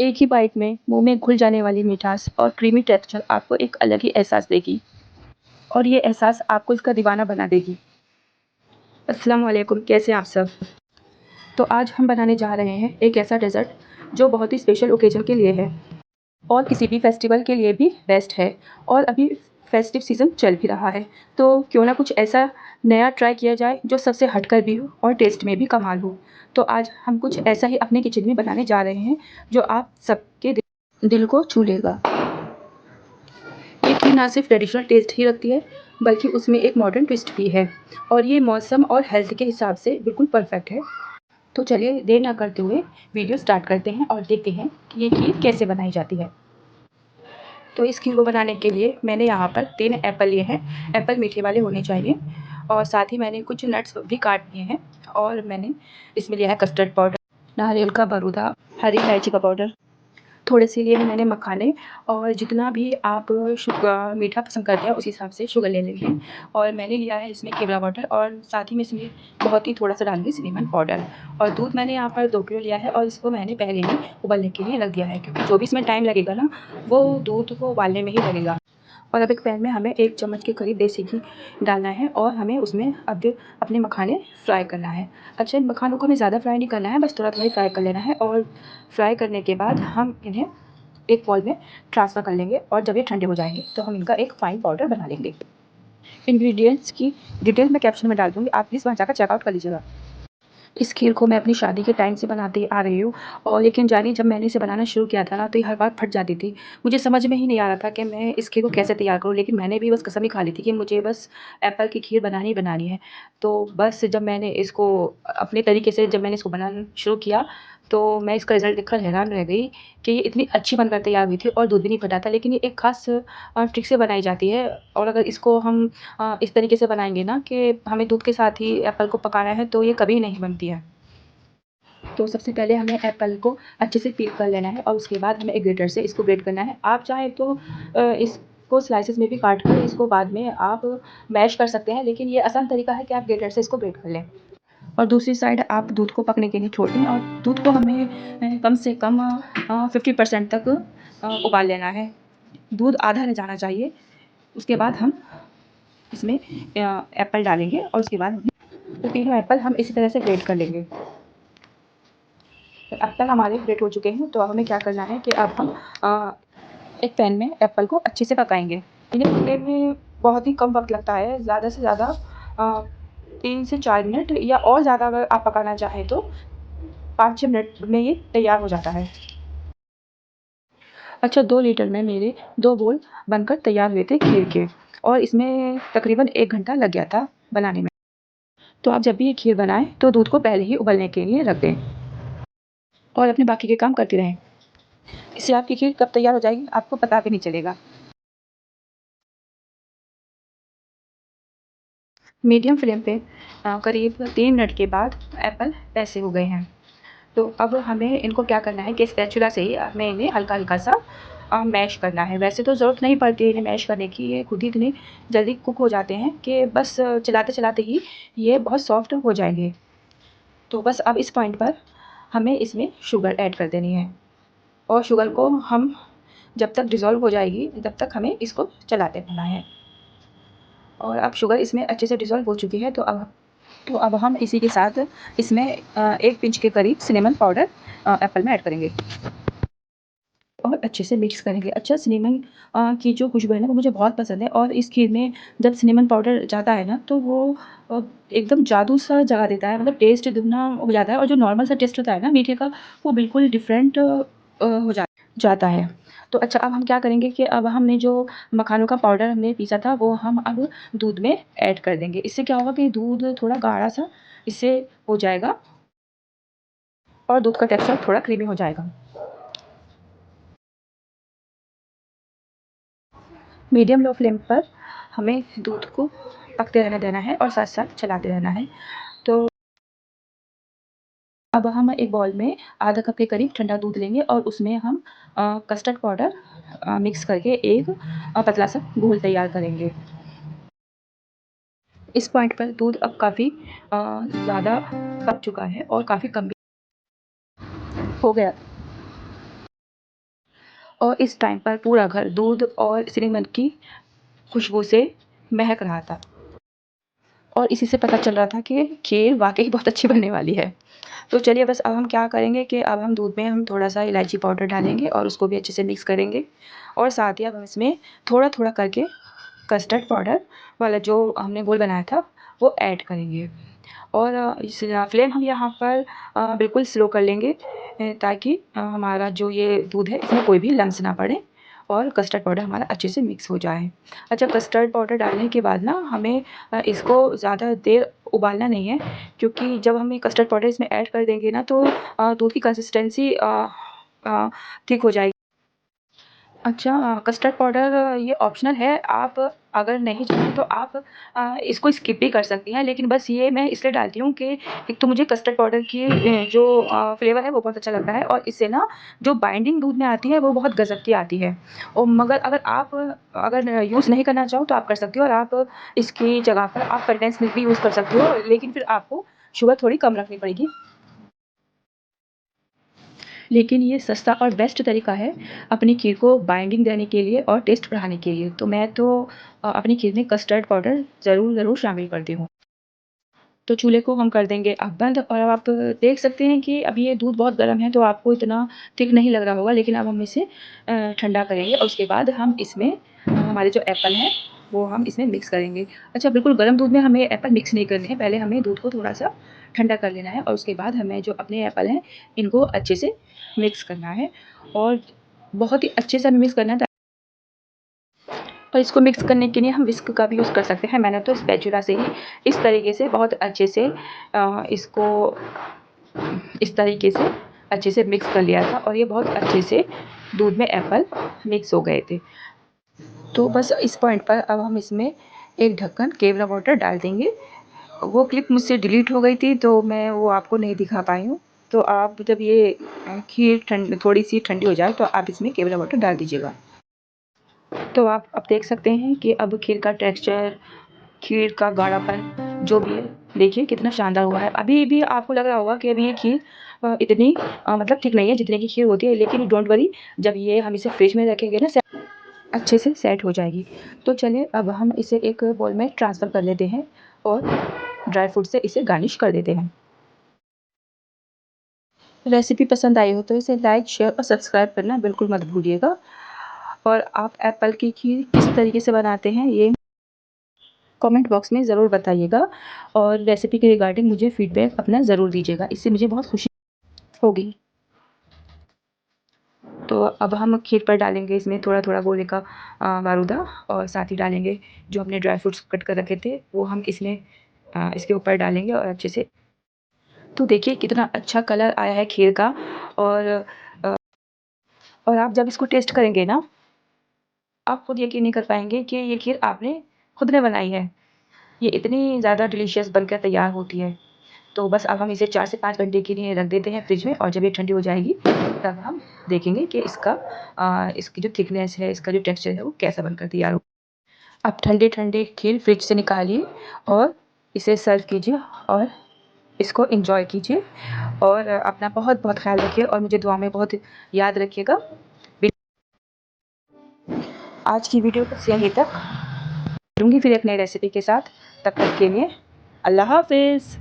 एक ही बाइट में मुंह में घुल जाने वाली मिठास और क्रीमी टेक्सचर आपको एक अलग ही एहसास देगी और ये एहसास आपको इसका दीवाना बना देगी। अस्सलाम वालेकुम, कैसे हैं आप सब? तो आज हम बनाने जा रहे हैं एक ऐसा डेज़र्ट जो बहुत ही स्पेशल ओकेजन के लिए है और किसी भी फेस्टिवल के लिए भी बेस्ट है। और अभी फेस्टिव सीज़न चल भी रहा है, तो क्यों ना कुछ ऐसा नया ट्राई किया जाए जो सबसे हटकर भी हो और टेस्ट में भी कमाल हो। तो आज हम कुछ ऐसा ही अपने किचन में बनाने जा रहे हैं जो आप सबके दिल को छू लेगा। ये खीर ना सिर्फ ट्रेडिशनल टेस्ट ही रखती है, बल्कि उसमें एक मॉडर्न ट्विस्ट भी है और ये मौसम और हेल्थ के हिसाब से बिल्कुल परफेक्ट है। तो चलिए देर ना करते हुए वीडियो स्टार्ट करते हैं और देखते हैं कि ये खीर कैसे बनाई जाती है। तो इस खीर को बनाने के लिए मैंने यहाँ पर 3 एप्पल लिए हैं। एप्पल मीठे वाले होने चाहिए और साथ ही मैंने कुछ नट्स भी काट लिए हैं और मैंने इसमें लिया है कस्टर्ड पाउडर, नारियल का बरूदा, हरी इलायची का पाउडर, थोड़े से लिए हैं मैंने मखाने और जितना भी आप मीठा पसंद करते हैं उस हिसाब से शुगर ले लेंगे। और मैंने लिया है इसमें केवड़ा वाटर और साथ ही में इसमें बहुत ही थोड़ा सा डालूँगी सिनेमन पाउडर। और दूध मैंने यहाँ पर 2 किलो लिया है और इसको मैंने पहले ही उबलने के लिए रख दिया है, क्योंकि जो भी इसमें टाइम लगेगा ना वो दूध को उबालने में ही लगेगा। और अब एक पैन में हमें 1 चम्मच के करीब देसी घी डालना है और हमें उसमें अब अपने मखाने फ्राई करना है। अच्छा, इन मखानों को हमें ज़्यादा फ्राई नहीं करना है, बस थोड़ा-थोड़ा ही फ्राई कर लेना है। और फ्राई करने के बाद हम इन्हें एक बाउल में ट्रांसफ़र कर लेंगे और जब ये ठंडे हो जाएँगे तो हम इनका एक फ़ाइन पाउडर बना लेंगे। इंग्रीडिएंट्स की डिटेल मैं कैप्शन में डाल दूँगी, आप प्लीज़ वहाँ जाकर चेकआउट कर लीजिएगा। इस खीर को मैं अपनी शादी के टाइम से बनाती आ रही हूँ और लेकिन जानिए जब मैंने इसे बनाना शुरू किया था ना तो ये हर बार फट जाती थी। मुझे समझ में ही नहीं आ रहा था कि मैं इस खीर को कैसे तैयार करूँ, लेकिन मैंने भी बस कसम ही खा ली थी कि मुझे बस एप्पल की खीर बनानी ही बनानी है। तो बस जब मैंने इसको अपने तरीके से जब मैंने इसको बनाना शुरू किया तो मैं इसका रिज़ल्ट देखकर हैरान रह गई कि ये इतनी अच्छी बनकर तैयार हुई थी और दूध भी नहीं फटा था। लेकिन ये एक ख़ास ट्रिक से बनाई जाती है और अगर इसको हम इस तरीके से बनाएँगे ना कि हमें दूध के साथ ही एप्पल को पकाना है तो ये कभी नहीं बनती है। तो सबसे पहले हमें एप्पल को अच्छे से पील कर लेना है और उसके बाद हमें एक ग्रेटर से इसको ग्रेट करना है। आप चाहें तो इसको स्लाइसेस में भी काट कर इसको बाद में आप मैश कर सकते हैं, लेकिन ये आसान तरीका है कि आप ग्रेटर से इसको ग्रेट कर लें। और दूसरी साइड आप दूध को पकने के लिए छोड़ दें और दूध को हमें कम से कम 50% तक उबाल लेना है। दूध आधा रह जाना चाहिए। उसके बाद हम इसमें एप्पल डालेंगे और उसके बाद तो तीनों एप्पल हम इसी तरह से ग्रेट कर लेंगे। अब तक हमारे ग्रेट हो चुके हैं, तो अब हमें क्या करना है कि अब हम एक पैन में एप्पल को अच्छे से पकाएंगे। इन्हें पकने में बहुत ही कम वक्त लगता है, ज़्यादा से ज़्यादा 3 से 4 मिनट या और ज़्यादा अगर आप पकाना चाहें तो 5-6 मिनट में ये तैयार हो जाता है। अच्छा, 2 लीटर में मेरे 2 बोल बनकर तैयार हुए थे खीर के और इसमें तकरीबन 1 घंटा लग गया था बनाने में। तो आप जब भी ये खीर बनाएं तो दूध को पहले ही उबलने के लिए रख दें और अपने बाकी के काम करते रहें। इससे आपकी खीर कब तैयार हो जाएगी आपको पता भी नहीं चलेगा। मीडियम फ्लेम पे करीब 3 मिनट के बाद एप्पल ऐसे हो गए हैं। तो अब हमें इनको क्या करना है कि स्पैचुला से ही हमें इन्हें हल्का-हल्का सा मैश करना है। वैसे तो ज़रूरत नहीं पड़ती है इन्हें मैश करने की, ये खुद ही इतने जल्दी कुक हो जाते हैं कि बस चलाते-चलाते ही ये बहुत सॉफ्ट हो जाएँगे। तो बस अब इस पॉइंट पर हमें इसमें शुगर ऐड कर देनी है और शुगर को हम जब तक डिज़ोल्व हो जाएगी तब तक हमें इसको चलाते रहना है। और अब शुगर इसमें अच्छे से डिज़ोल्व हो चुकी है, तो अब हम इसी के साथ इसमें 1 पिंच के करीब सिनेमन पाउडर एप्पल में ऐड करेंगे और अच्छे से मिक्स करेंगे। अच्छा, सिनेमन की जो खुशबू है ना वो मुझे बहुत पसंद है और इस खीर में जब सिनेमन पाउडर जाता है ना तो वो एकदम जादू सा जगा देता है, मतलब टेस्ट दुगना हो जाता है और जो नॉर्मल सा टेस्ट होता है ना मीठे का वो बिल्कुल डिफरेंट हो जाता है। तो अच्छा, अब हम क्या करेंगे कि अब हमने जो मखानों का पाउडर हमने पीसा था वो हम अब दूध में ऐड कर देंगे। इससे क्या होगा कि दूध थोड़ा गाढ़ा सा इससे हो जाएगा और दूध का टेक्सचर थोड़ा क्रीमी हो जाएगा। मीडियम लो फ्लेम पर हमें दूध को पकते रहने देना है और साथ-साथ चलाते रहना है। तो अब हम एक बाउल में आधा कप के करीब ठंडा दूध लेंगे और उसमें हम कस्टर्ड पाउडर मिक्स करके एक पतला-सा घोल तैयार करेंगे। इस पॉइंट पर दूध अब काफ़ी ज़्यादा पक चुका है और काफ़ी कम भी हो गया। और इस टाइम पर पूरा घर दूध और सिनेमन की खुशबू से महक रहा था और इसी से पता चल रहा था कि खीर वाक़ई बहुत अच्छी बनने वाली है। तो चलिए बस अब हम क्या करेंगे कि अब हम दूध में हम थोड़ा-सा इलायची पाउडर डालेंगे और उसको भी अच्छे से मिक्स करेंगे और साथ ही अब हम इसमें थोड़ा-थोड़ा करके कस्टर्ड पाउडर वाला जो हमने घोल बनाया था वो ऐड करेंगे। और इस फ्लेम हम यहाँ पर बिल्कुल स्लो कर लेंगे ताकि हमारा जो ये दूध है इसमें कोई भी लम्स ना पड़े और कस्टर्ड पाउडर हमारा अच्छे से मिक्स हो जाए। अच्छा, कस्टर्ड पाउडर डालने के बाद ना हमें इसको ज़्यादा देर उबालना नहीं है, क्योंकि जब हम ये कस्टर्ड पाउडर इसमें ऐड कर देंगे ना तो दूध की कंसिस्टेंसी थिक हो जाएगी। अच्छा, कस्टर्ड पाउडर ये ऑप्शनल है, आप अगर नहीं चाहें तो आप इसको स्किप भी कर सकती हैं, लेकिन बस ये मैं इसलिए डालती हूँ कि एक तो मुझे कस्टर्ड पाउडर की जो फ्लेवर है वो बहुत अच्छा लगता है और इससे ना जो बाइंडिंग दूध में आती है वो बहुत गज़ब की आती है। और मगर अगर आप अगर यूज़ नहीं करना चाहो तो आप कर सकती हो और आप इसकी जगह पर आप कंडेंस मिल्क भी यूज़ कर सकती हो, लेकिन फिर आपको शुगर थोड़ी कम रखनी पड़ेगी। लेकिन ये सस्ता और बेस्ट तरीका है अपनी खीर को बाइंडिंग देने के लिए और टेस्ट बढ़ाने के लिए। तो मैं तो अपनी खीर में कस्टर्ड पाउडर ज़रूर शामिल करती हूँ। तो चूल्हे को हम कर देंगे अब बंद और अब आप देख सकते हैं कि अभी ये दूध बहुत गर्म है तो आपको इतना थिक नहीं लग रहा होगा, लेकिन अब हम इसे ठंडा करेंगे और उसके बाद हम इसमें हमारे जो एप्पल हैं वो हम इसमें मिक्स करेंगे। अच्छा, बिल्कुल गर्म दूध में हमें एप्पल मिक्स नहीं करने हैं, पहले हमें दूध को थोड़ा-सा ठंडा कर लेना है और उसके बाद हमें जो अपने एप्पल हैं इनको अच्छे से मिक्स करना है और बहुत ही अच्छे से हमें मिक्स करना है। और इसको मिक्स करने के लिए हम विस्क का भी यूज़ कर सकते हैं। मैंने तो स्पैचुला से ही इस तरीके से बहुत अच्छे से इसको इस तरीके से अच्छे से मिक्स कर लिया था और ये बहुत अच्छे से दूध में एप्पल मिक्स हो गए थे। तो बस इस पॉइंट पर अब हम इसमें एक ढक्कन केवड़ा वाटर डाल देंगे। वो क्लिप मुझसे डिलीट हो गई थी तो मैं वो आपको नहीं दिखा पाई हूँ। तो आप जब ये खीर थोड़ी-सी ठंडी हो जाए तो आप इसमें केवड़ा वाटर डाल दीजिएगा। तो आप अब देख सकते हैं कि अब खीर का टेक्सचर, खीर का गाढ़ापन जो भी है, देखिए कितना शानदार हुआ है। अभी भी आपको लग रहा होगा कि अभी ये खीर इतनी मतलब ठीक नहीं है जितने की खीर होती है, लेकिन डोंट वरी, जब ये हम इसे फ्रिज में रखेंगे ना अच्छे से सेट हो जाएगी। तो चलिए अब हम इसे एक बाउल में ट्रांसफ़र कर लेते हैं और ड्राई फ्रूट से इसे गार्निश कर देते हैं। रेसिपी पसंद आई हो तो इसे लाइक, शेयर और सब्सक्राइब करना बिल्कुल मत भूलिएगा। और आप एप्पल की खीर किस तरीके से बनाते हैं ये कमेंट बॉक्स में ज़रूर बताइएगा और रेसिपी के रिगार्डिंग मुझे फीडबैक अपना ज़रूर दीजिएगा, इससे मुझे बहुत खुशी होगी। तो अब हम खीर पर डालेंगे इसमें थोड़ा-थोड़ा गोले का बारूदा और साथ ही डालेंगे जो हमने ड्राई फ्रूट्स कट कर रखे थे वो हम इसमें इसके ऊपर डालेंगे और अच्छे से तो देखिए कितना अच्छा कलर आया है खीर का और अ, और आप जब इसको टेस्ट करेंगे ना, आप खुद यकीन नहीं कर पाएँगे कि ये खीर आपने खुद ने बनाई है। ये इतनी ज़्यादा डिलीशियस बनकर तैयार होती है। तो बस अब हम इसे 4 से 5 घंटे के लिए रख देते हैं फ्रिज में और जब ये ठंडी हो जाएगी तब हम देखेंगे कि इसकी जो थिकनेस है, इसका जो टेक्सचर है वो कैसा बनकर तैयार हो। आप ठंडे-ठंडे खीर फ्रिज से निकालिए और इसे सर्व कीजिए और इसको एन्जॉय कीजिए और अपना बहुत-बहुत ख़्याल रखिए और मुझे दुआ में बहुत याद रखिएगा। आज की वीडियो बस यहीं तक। मिलूँगी फिर एक नई रेसिपी के साथ, तब तक के लिए अल्लाह हाफ़िज़।